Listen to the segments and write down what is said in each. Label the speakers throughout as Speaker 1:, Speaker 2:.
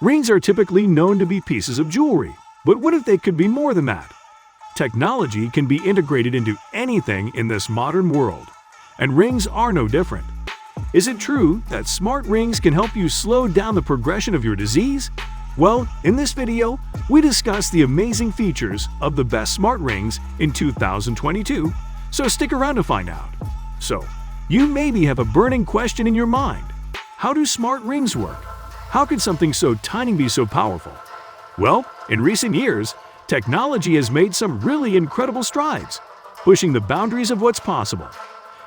Speaker 1: Rings are typically known to be pieces of jewelry, but what if they could be more than that? Technology can be integrated into anything in this modern world, and rings are no different. Is it true that smart rings can help you slow down the progression of your disease? Well, in this video, we discuss the amazing features of the best smart rings in 2022, so stick around to find out. So, you maybe have a burning question in your mind. How do smart rings work? How could something so tiny be so powerful? Well, in recent years, technology has made some really incredible strides, pushing the boundaries of what's possible.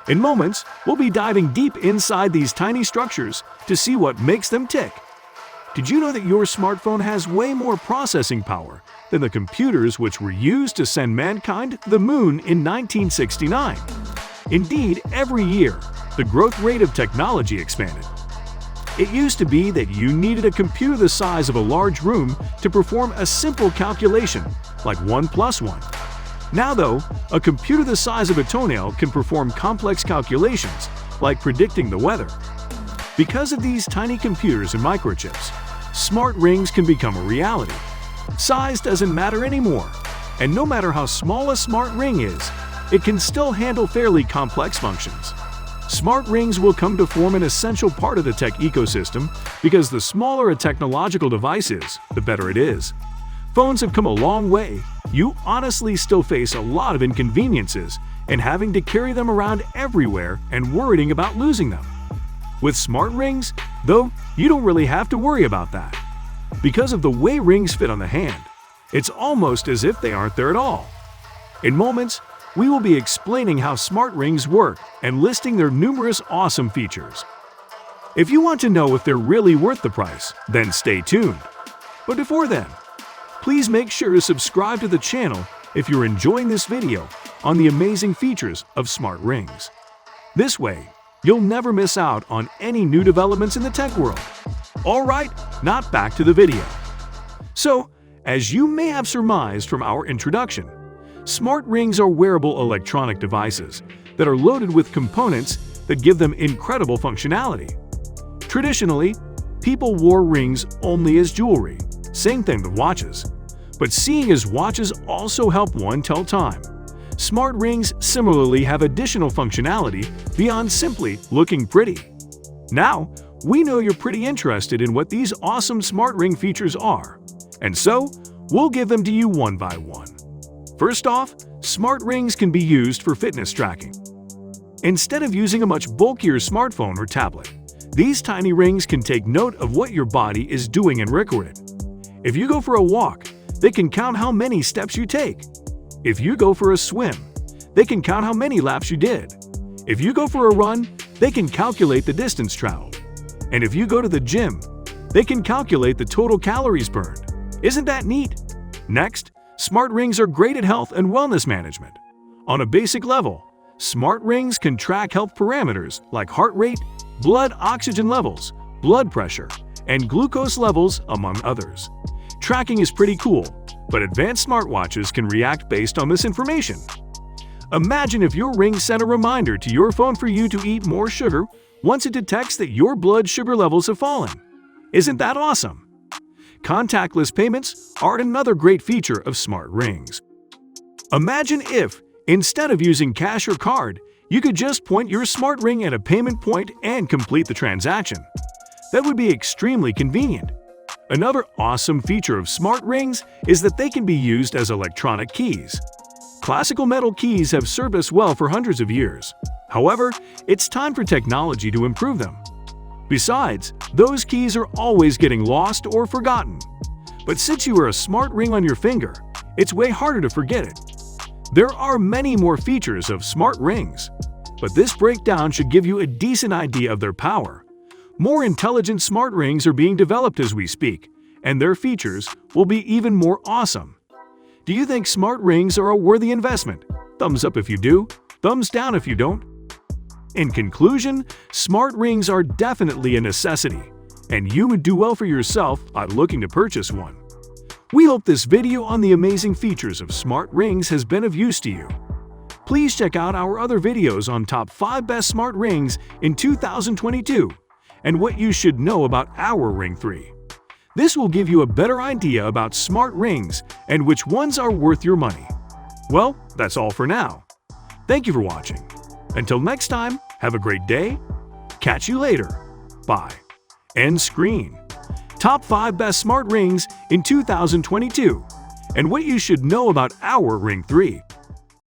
Speaker 1: In moments, we'll be diving deep inside these tiny structures to see what makes them tick. Did you know that your smartphone has way more processing power than the computers which were used to send mankind to the moon in 1969? Indeed, every year, the growth rate of technology expanded. It used to be that you needed a computer the size of a large room to perform a simple calculation, like 1 plus 1. Now though, a computer the size of a toenail can perform complex calculations, like predicting the weather. Because of these tiny computers and microchips, smart rings can become a reality. Size doesn't matter anymore, and no matter how small a smart ring is, it can still handle fairly complex functions. Smart rings will come to form an essential part of the tech ecosystem because the smaller a technological device is, the better it is. Phones have come a long way. You honestly still face a lot of inconveniences in having to carry them around everywhere and worrying about losing them. With smart rings, though, you don't really have to worry about that. Because of the way rings fit on the hand, it's almost as if they aren't there at all. In moments, we will be explaining how smart rings work and listing their numerous awesome features. If you want to know if they're really worth the price, then stay tuned. But before then, please make sure to subscribe to the channel if you're enjoying this video on the amazing features of smart rings. This way, you'll never miss out on any new developments in the tech world. Alright, now back to the video. So, as you may have surmised from our introduction, smart rings are wearable electronic devices that are loaded with components that give them incredible functionality. Traditionally, people wore rings only as jewelry, same thing with watches. But seeing as watches also help one tell time, smart rings similarly have additional functionality beyond simply looking pretty. Now, we know you're pretty interested in what these awesome smart ring features are, and so we'll give them to you one by one. First off, smart rings can be used for fitness tracking. Instead of using a much bulkier smartphone or tablet, these tiny rings can take note of what your body is doing and record it. If you go for a walk, they can count how many steps you take. If you go for a swim, they can count how many laps you did. If you go for a run, they can calculate the distance traveled. And if you go to the gym, they can calculate the total calories burned. Isn't that neat? Next, smart rings are great at health and wellness management. On a basic level, smart rings can track health parameters like heart rate, blood oxygen levels, blood pressure, and glucose levels, among others. Tracking is pretty cool, but advanced smartwatches can react based on this information. Imagine if your ring sent a reminder to your phone for you to eat more sugar once it detects that your blood sugar levels have fallen. Isn't that awesome? Contactless payments are another great feature of smart rings. Imagine if, instead of using cash or card, you could just point your smart ring at a payment point and complete the transaction. That would be extremely convenient. Another awesome feature of smart rings is that they can be used as electronic keys. Classical metal keys have served us well for hundreds of years. However, it's time for technology to improve them. Besides, those keys are always getting lost or forgotten. But since you wear a smart ring on your finger, it's way harder to forget it. There are many more features of smart rings, but this breakdown should give you a decent idea of their power. More intelligent smart rings are being developed as we speak, and their features will be even more awesome. Do you think smart rings are a worthy investment? Thumbs up if you do, thumbs down if you don't. In conclusion, smart rings are definitely a necessity, and you would do well for yourself by looking to purchase one. We hope this video on the amazing features of smart rings has been of use to you. Please check out our other videos on top 5 best smart rings in 2022 and what you should know about our Ring 3. This will give you a better idea about smart rings and which ones are worth your money. Well, that's all for now. Thank you for watching. Until next time, have a great day. Catch you later. Bye. End screen. Top 5 best smart rings in 2022 and what you should know about our Ring 3.